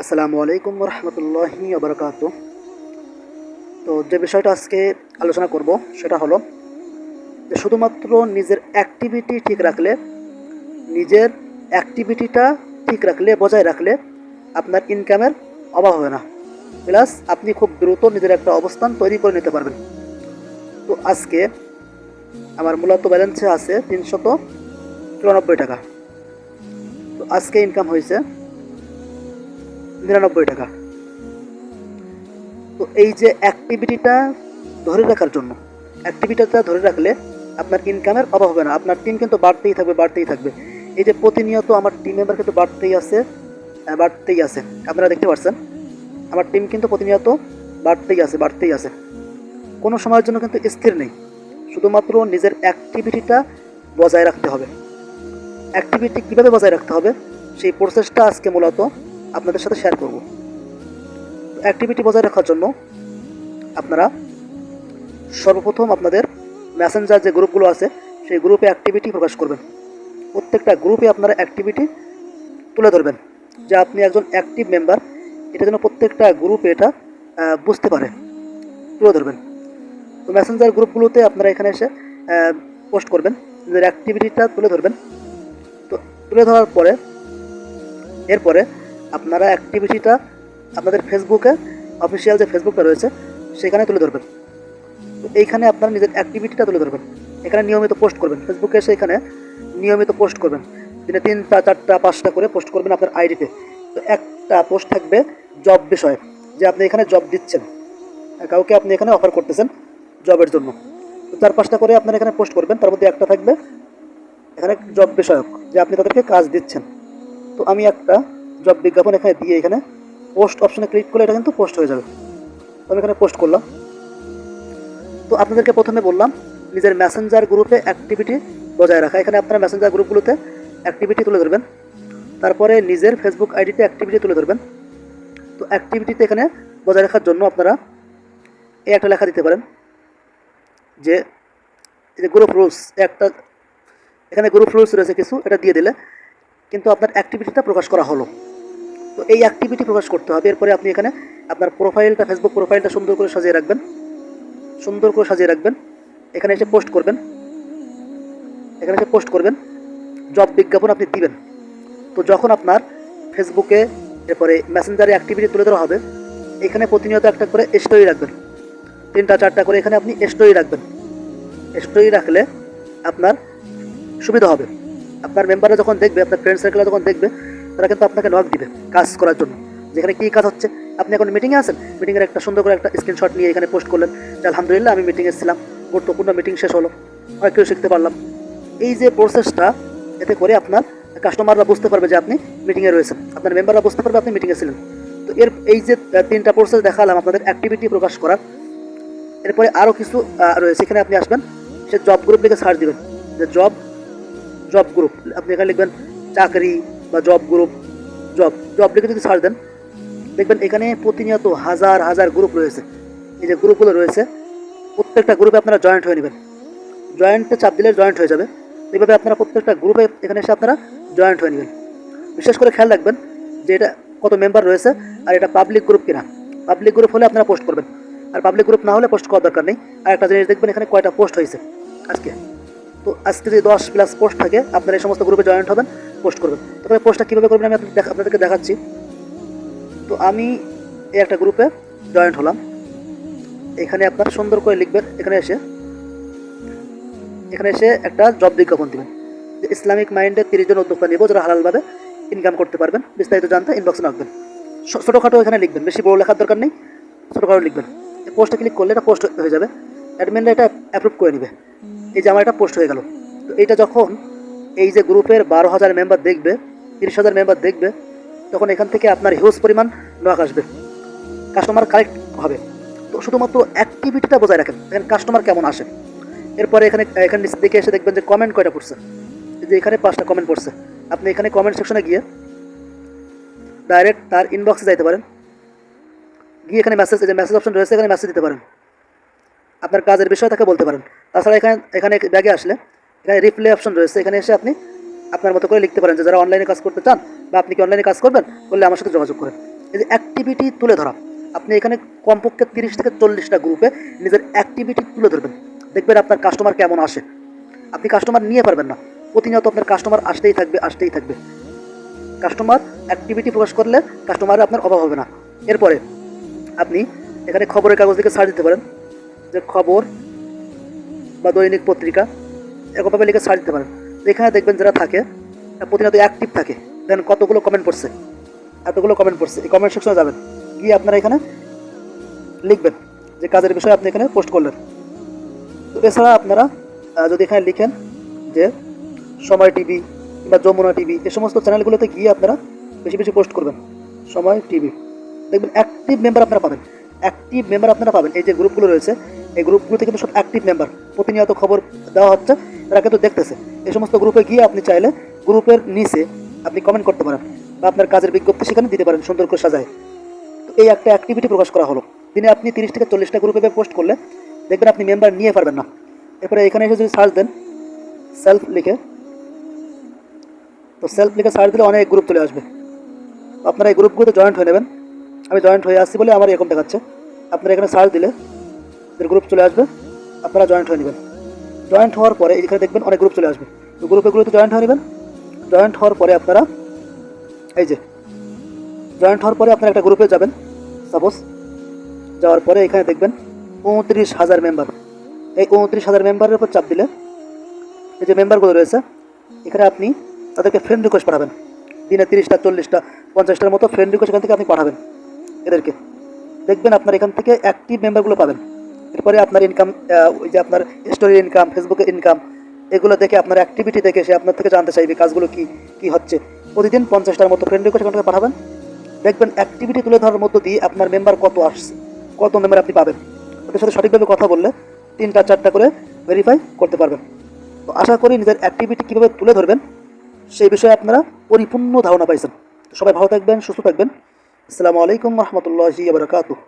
আসসালামু আলাইকুম রহমতুল্লাহি ওবরাকাতু। তো যে বিষয়টা আজকে আলোচনা করব সেটা হলো যে শুধুমাত্র নিজের অ্যাক্টিভিটি ঠিক রাখলে, নিজের অ্যাক্টিভিটিটা ঠিক রাখলে, বজায় রাখলে আপনার ইনকামের অভাব হবে না, প্লাস আপনি খুব দ্রুত নিজের একটা অবস্থান তৈরি করে নিতে পারবেন। তো আজকে আমার মূলত ব্যালেন্সে আছে 394 টাকা। তো আজকে ইনকাম হয়েছে 99 টাকা। তো এই যে অ্যাক্টিভিটিটা ধরে রাখার জন্য, অ্যাক্টিভিটিটা ধরে রাখলে আপনার ইনকামের অভাব হবে না। আপনার টিম কিন্তু বাড়তেই থাকবে, বাড়তেই থাকবে। এই যে প্রতিনিয়ত আমার টিম মেম্বার কিন্তু বাড়তেই আছে, বাড়তেই আছে। আপনারা দেখতে পাচ্ছেন আমার টিম কিন্তু প্রতিনিয়ত বাড়তেই আছে, বাড়তেই আছে। কোনো সময়ের জন্য কিন্তু স্থির নেই। শুধুমাত্র নিজের অ্যাক্টিভিটিটা বজায় রাখতে হবে। অ্যাক্টিভিটি কীভাবে বজায় রাখতে হবে সেই প্রসেসটা আজকে মূলত আপনাদের সাথে শেয়ার করব। অ্যাক্টিভিটি বজায় রাখার জন্য আপনারা সর্বপ্রথম আপনাদের মেসেঞ্জার যে গ্রুপগুলো আছে সেই গ্রুপে অ্যাক্টিভিটি প্রকাশ করবেন। প্রত্যেকটা গ্রুপে আপনারা অ্যাক্টিভিটি তুলে ধরবেন যে আপনি একজন অ্যাক্টিভ মেম্বার, এটা যেন প্রত্যেকটা গ্রুপে এটা বুঝতে পারে, তুলে ধরবেন। তো মেসেঞ্জার গ্রুপগুলোতে আপনারা এখানে এসে পোস্ট করবেন, নিজের অ্যাক্টিভিটিটা তুলে ধরবেন। তো তুলে ধরার পরে এরপরে আপনারা অ্যাক্টিভিটিটা আপনাদের ফেসবুকে, অফিসিয়াল যে ফেসবুকটা রয়েছে সেখানে তুলে ধরবেন। তো এইখানে আপনারা নিজের অ্যাক্টিভিটিটা তুলে ধরবেন, এখানে নিয়মিত পোস্ট করবেন। ফেসবুকে এসে এখানে নিয়মিত পোস্ট করবেন, দিনে 3টা 4টা 5টা করে পোস্ট করবেন আপনার আইডিতে। তো একটা পোস্ট থাকবে জব বিষয়ে, যে আপনি এখানে জব দিচ্ছেন, কাউকে আপনি এখানে অফার করতেছেন জবের জন্য। তো 4-5টা করে আপনারা এখানে পোস্ট করবেন, তার মধ্যে একটা থাকবে এখানে জব বিষয়ক, যে আপনি তাদেরকে কাজ দিচ্ছেন। তো আমি একটা জব বিজ্ঞাপন এখানে দিয়ে এখানে পোস্ট অপশনে ক্লিক করলে এটা কিন্তু পোস্ট হয়ে যাবে। তো আমি এখানে পোস্ট করলাম। তো আপনাদেরকে প্রথমে বললাম নিজের মেসেঞ্জার গ্রুপে অ্যাক্টিভিটি বজায় রাখা। এখানে আপনারা মেসেঞ্জার গ্রুপগুলোতে অ্যাক্টিভিটি তুলে ধরবেন, তারপরে নিজের ফেসবুক আইডিতে অ্যাক্টিভিটি তুলে ধরবেন। তো অ্যাক্টিভিটিতে এখানে বজায় রাখার জন্য আপনারা এই একটা লেখা দিতে পারেন যে এই যে গ্রুপ রুলস, একটা এখানে গ্রুপ রুলস রয়েছে কিছু, এটা দিয়ে দিলে কিন্তু আপনার অ্যাক্টিভিটিটা প্রকাশ করা হলো। তো এই অ্যাক্টিভিটি প্রকাশ করতে হবে। এরপরে আপনি এখানে আপনার প্রোফাইলটা, ফেসবুক প্রোফাইলটা সুন্দর করে সাজিয়ে রাখবেন, সুন্দর করে সাজিয়ে রাখবেন। এখানে এসে পোস্ট করবেন, এখানে এসে পোস্ট করবেন, জব বিজ্ঞাপন আপনি দিবেন। তো যখন আপনার ফেসবুকে এরপরে মেসেঞ্জারে অ্যাক্টিভিটি তুলে ধরা হবে, এখানে প্রতিনিয়ত একটা করে স্টোরি রাখবেন, 3টা 4টা করে এখানে আপনি স্টোরি রাখবেন। স্টোরি রাখলে আপনার সুবিধা হবে। আপনার মেম্বাররা যখন দেখবে, আপনার ফ্রেন্ড সার্কেলরা যখন দেখবে, তারা কিন্তু আপনাকে নক দিবে কাজ করার জন্য, যেখানে কী কাজ হচ্ছে। আপনি এখন মিটিংয়ে আছেন, মিটিংয়ের একটা সুন্দর করে একটা স্ক্রিনশট নিয়ে এখানে পোস্ট করলেন যে আলহামদুলিল্লাহ আমি মিটিংয়ে ছিলাম, গুরুত্বপূর্ণ মিটিং শেষ হলো, অনেক কিছু শিখতে পারলাম। এই যে প্রসেসটা, এতে করে আপনার কাস্টমাররা বুঝতে পারবে যে আপনি মিটিংয়ে রয়েছেন, আপনার মেম্বাররা বুঝতে পারবে আপনি মিটিংয়ে ছিলেন। তো এই যে 3টা প্রসেস দেখালাম আপনাদের অ্যাক্টিভিটি প্রকাশ করার। এরপরে আরও কিছু রয়েছে, এখানে আপনি আসবেন, সে জব গ্রুপ লিখে সার্চ দিবেন যে জব গ্রুপ। আপনি এখানে লিখবেন চাকরি বা জব গ্রুপ, জব লিখে যদি সার্চ দেন, দেখবেন এখানে প্রতিনিয়ত হাজার হাজার গ্রুপ রয়েছে। এই যে গ্রুপগুলো রয়েছে, প্রত্যেকটা গ্রুপে আপনারা জয়েন্ট হয়ে নেবেন। জয়েন্টে চাপ দিলে জয়েন্ট হয়ে যাবে। এইভাবে আপনারা প্রত্যেকটা গ্রুপে এখানে এসে আপনারা জয়েন্ট হয়ে নেবেন। বিশেষ করে খেয়াল রাখবেন যে এটা কত মেম্বার রয়েছে আর এটা পাবলিক গ্রুপ কিনা। পাবলিক গ্রুপ হলে আপনারা পোস্ট করবেন, আর পাবলিক গ্রুপ না হলে পোস্ট করার দরকার নেই। আর একটা জিনিস দেখবেন এখানে কয়টা পোস্ট হয়েছে আজকে। তো আজকে যদি 10+ পোস্ট থাকে, আপনারা এই সমস্ত গ্রুপে জয়েন্ট হবেন, পোস্ট করবেন। তারপরে পোস্টটা কীভাবে করবেন আমি আপনাদেরকে দেখাচ্ছি। তো আমি এই একটা গ্রুপে জয়েন্ট হলাম। এখানে আপনারা সুন্দর করে লিখবেন, এখানে এসে একটা জব বিজ্ঞাপন দেবেন যে ইসলামিক মাইন্ডে 30 জন উদ্যোক্তা নেব যারা হালালভাবে ইনকাম করতে পারবেন। বিস্তারিত জানতে ইনবক্সে রাখবেন। ছোটোখাটো এখানে লিখবেন, বেশি বড় লেখার দরকার নেই, ছোটোখাটো লিখবেন। এই পোস্টে ক্লিক করলে এটা পোস্ট হয়ে যাবে, অ্যাডমিনরা এটা অ্যাপ্রুভ করে নেবে। এই যে আমার এটা পোস্ট হয়ে গেল। তো এইটা যখন এই যে গ্রুপের 12,000 মেম্বার দেখবে, 30,000 মেম্বার দেখবে, তখন এখান থেকে আপনার হিউজ পরিমাণ নক আসবে, কাস্টমার কালেক্ট হবে। তো শুধুমাত্র অ্যাক্টিভিটিটা বজায় রাখেন, দেখেন কাস্টমার কেমন আসে। এরপরে এখানে নিচে দিকে এসে দেখবেন যে কমেন্ট কয়টা পড়ছে, যে এখানে 5টা কমেন্ট পড়ছে। আপনি এখানে কমেন্ট সেকশনে গিয়ে ডাইরেক্ট তার ইনবক্সে যাইতে পারেন, গিয়ে এখানে মেসেজ, যে মেসেজ অপশন রয়েছে এখানে মেসেজ দিতে পারেন, আপনার কাজের বিষয় তাকে বলতে পারেন। তাছাড়া এখানে ব্যাগে আসলে এখানে রিপ্লাই অপশন রয়েছে, এখানে এসে আপনি আপনার মতো করে লিখতে পারেন যে যারা অনলাইনে কাজ করতে চান বা আপনি কি অনলাইনে কাজ করবেন, বললে আমার সাথে যোগাযোগ করেন। এই যে অ্যাক্টিভিটি তুলে ধরা, আপনি এখানে কমপক্ষে 30 থেকে 40টা গ্রুপে নিজের অ্যাক্টিভিটি তুলে ধরবেন। দেখবেন আপনার কাস্টমার কেমন আসে। আপনি কাস্টমার নিয়ে পারবেন না, প্রতিনিয়ত আপনার কাস্টমার আসতেই থাকবে আসতেই থাকবে। কাস্টমার অ্যাক্টিভিটি প্রকাশ করলে কাস্টমারের আপনার অভাব হবে না। এরপরে আপনি এখানে খবরের কাগজ থেকে সার্চ দিতে পারেন, যে খবর বা দৈনিক পত্রিকা এরকমভাবে লিখে সার্চ দিতে পারেন। এখানে দেখবেন যারা থাকে প্রতিনিয়ত অ্যাক্টিভ থাকে, দেন কতগুলো কমেন্ট পড়ছে, এতগুলো কমেন্ট পড়ছে, এই কমেন্ট সেকশনে যাবেন, গিয়ে আপনারা এখানে লিখবেন যে কাজের বিষয়ে আপনি এখানে পোস্ট করলেন। তো এছাড়া আপনারা যদি এখানে লিখেন যে সময় টিভি কিংবা যমুনা টিভি, এই সমস্ত চ্যানেলগুলোতে গিয়ে আপনারা বেশি বেশি পোস্ট করবেন, সময় টিভি, দেখবেন অ্যাক্টিভ মেম্বার আপনারা পাবেন। অ্যাক্টিভ মেম্বার আপনারা পাবেন, এই যে গ্রুপগুলো রয়েছে এই গ্রুপগুলোতে কিন্তু সব অ্যাক্টিভ মেম্বার, প্রতিনিয়ত খবর দেওয়া হচ্ছে, তারা কিন্তু দেখতেছে। এই সমস্ত গ্রুপে গিয়ে আপনি চাইলে গ্রুপের নিচে আপনি কমেন্ট করতে পারেন বা আপনার কাজের বিজ্ঞপ্তি সেখানে দিতে পারেন সুন্দর করে সাজায়। তো এই একটা অ্যাক্টিভিটি প্রকাশ করা হলো। দিনে আপনি 30 থেকে 40টা গ্রুপে পোস্ট করলে দেখবেন আপনি মেম্বার নিয়ে পারবেন না। এরপরে এখানে এসে যদি সার্চ দেন সেলফ লিখে, তো সেলফ লিখে সার্চ দিলে অনেক গ্রুপ চলে আসবে। আপনারা এই গ্রুপগুলোতে জয়েন্ট হয়ে নেবেন। আমি জয়েন্ট হয়ে আসছি বলে আমার এরকম দেখাচ্ছে। আপনারা এখানে সার্চ দিলে গ্রুপ চলে আসবে, আপনারা জয়েন্ট হয়ে নেবেন। জয়েন্ট হওয়ার পরে এখানে দেখবেন অনেক গ্রুপ চলে আসবে, তো গ্রুপে জয়েন্ট হয়ে নেবেন। জয়েন্ট হওয়ার পরে আপনারা এই যে জয়েন্ট হওয়ার পরে আপনারা একটা গ্রুপে যাবেন, সাপোজ যাওয়ার পরে এখানে দেখবেন 29,000 মেম্বার। এই 29,000 মেম্বারের উপর চাপ দিলে এই যে মেম্বারগুলো রয়েছে এখানে আপনি তাদেরকে ফ্রেন্ড রিকোয়েস্ট পাঠাবেন। দিনে 30টা 40টা 50টার মতো ফ্রেন্ড রিকোয়েস্ট এখান থেকে আপনি পাঠাবেন এদেরকে, দেখবেন আপনার এখান থেকে অ্যাক্টিভ মেম্বারগুলো পাবেন। এরপরে আপনার ইনকাম, ওই যে আপনার স্টোরি ইনকাম, ফেসবুকের ইনকাম, এগুলো দেখে আপনার অ্যাক্টিভিটি দেখে সে আপনার থেকে জানতে চাইবে কাজগুলো কি কি হচ্ছে। প্রতিদিন 50টার মতো ফ্রেন্ড রিকোয়েস্ট এখান থেকে পাঠাবেন, দেখবেন অ্যাক্টিভিটি তুলে ধরার মধ্য দিয়ে আপনার মেম্বার কত আসছে, কত মেম্বার আপনি পাবেন। ওদের সাথে সঠিকভাবে কথা বললে 3টা 4টা করে ভেরিফাই করতে পারবেন। তো আশা করি নিজের অ্যাক্টিভিটি কীভাবে তুলে ধরবেন সেই বিষয়ে আপনারা পরিপূর্ণ ধারণা পাইছেন। সবাই ভালো থাকবেন, সুস্থ থাকবেন। আসসালামু আলাইকুম রহমতুল্লাহি ওয়া বারাকাতুহু।